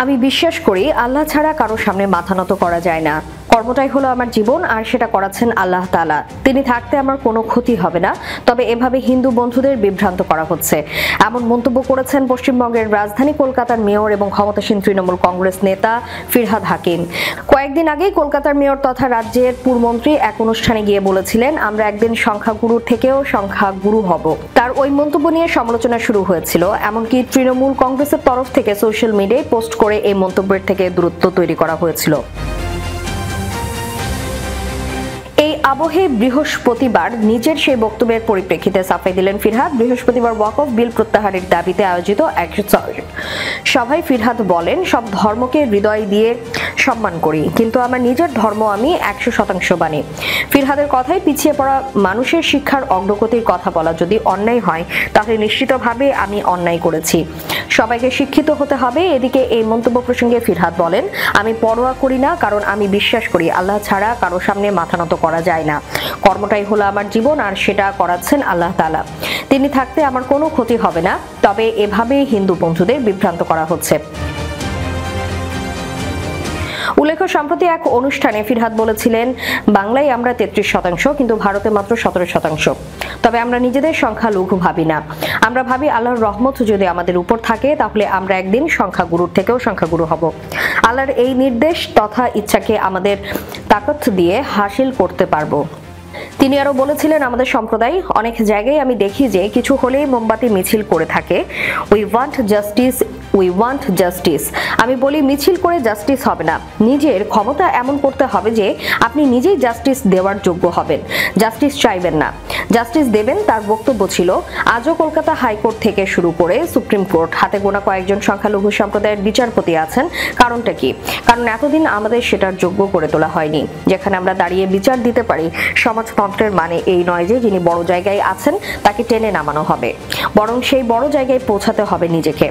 আমি বিশ্বাস করি আল্লাহ ছাড়া কারো সামনে মাথা নত করা যায় না। কর্মটাই হলো আমার জীবন, আর সেটা করাচ্ছেন আল্লাহ তাআলা। তিনি থাকতে আমার কোনো ক্ষতি হবে না, তবে এভাবে হিন্দু বন্ধুদের বিভ্রান্ত করা হচ্ছে, এমন মন্তব্য করেছেন পশ্চিমবঙ্গের রাজধানী কলকাতার মেয়র এবং ক্ষমতাসীন তৃণমূল কংগ্রেস নেতা ফিরহাদ হাকিম। কয়েকদিন আগেই কলকাতার মেয়র তথা রাজ্যের পুরমন্ত্রী এক অনুষ্ঠানে গিয়ে বলেছিলেন, আমরা একদিন সংখ্যাগুরুর থেকেও সংখ্যাগুরু হব। তার ওই মন্তব্য নিয়ে সমালোচনা শুরু হয়েছিল, এমনকি তৃণমূল কংগ্রেসের তরফ থেকে সোশ্যাল মিডিয়ায় পোস্ট করে এই মন্তব্যের থেকে দূরত্ব তৈরি করা হয়েছিল। এই আবহে বৃহস্পতিবার নিজের সেই বক্তব্যের পরিপ্রেক্ষিতে সাফাই দিলেন ফিরহাদ। বৃহস্পতিবার ওয়াকফ বিল প্রত্যাহারের দাবিতে আয়োজিত এক সভায় ফিরহাদ বলেন, সব ধর্মকে হৃদয় দিয়ে সম্মান করি, কিন্তু আমার নিজের ধর্ম আমি 100% মানি। ফিরহাদের কথায় পিছিয়ে পড়া মানুষের শিক্ষার অগ্রগতির কথা বলা যদি অন্যায় হয়, তাহলে নিশ্চিতভাবে আমি অন্যায় করেছি। সবাইকে শিক্ষিত হতে হবে। এদিকে এই মন্তব্য প্রসঙ্গে ফিরহাদ বলেন, আমি পরোয়া করি না, কারণ আমি বিশ্বাস করি আল্লাহ ছাড়া কারো সামনে মাথা নত করা যায় না। কর্মটাই হলো আমার জীবন, আর সেটা করাচ্ছেন আল্লাহ তাআলা। তিনি থাকতে আমার কোনো ক্ষতি হবে না, তবে এভাবে হিন্দু বন্ধুদের বিভ্রান্ত করা হচ্ছে। উল্লেখ্য, সম্প্রতি এক অনুষ্ঠানে ফিরহাদ বলেছিলেন, বাংলায় আমরা 33%, কিন্তু ভারতে মাত্র 17%। তবে আমরা নিজেদের সংখ্যালঘু ভাবি না, আমরা ভাবি আল্লাহর রহমত যদি আমাদের উপর থাকে, তাহলে আমরা একদিন সংখ্যাগুরুর থেকেও সংখ্যাগুরু হব। আল্লাহর এই নির্দেশ তথা ইচ্ছাকে আমাদের তাকত দিয়ে হাসিল করতে পারবো। তিনি আরো বলেছিলেন, আমাদের সম্প্রদায় অনেক জায়গায় আমি দেখি যে কিছু হলেই মোমবাতি মিছিল করে থাকে, we want justice, we want justice. আমি বলি, মিছিল করে জাস্টিস হবে না, নিজের ক্ষমতা এমন করতে হবে যে আপনি নিজেই জাস্টিস দেওয়ার যোগ্য হবেন। জাস্টিস চাইবেন না, জাস্টিস দেবেন। তার বক্তব্য ছিল, আজও কলকাতা হাইকোর্ট থেকে শুরু করে সুপ্রিম কোর্ট হাতে গোনা কয়েকজন সংখ্যালঘু সম্প্রদায়ের বিচারপতি আছেন। কারণটা কি? কারণ এতদিন আমাদের সেটার যোগ্য করে তোলা হয়নি, যেখানে আমরা দাঁড়িয়ে বিচার দিতে পারি। সমাজতন্ত্রের মানে এই নয় যে যিনি বড় জায়গায় আছেন তাকে টেনে নামানো হবে, বরং সেই বড় জায়গায় পৌঁছাতে হবে নিজেকে।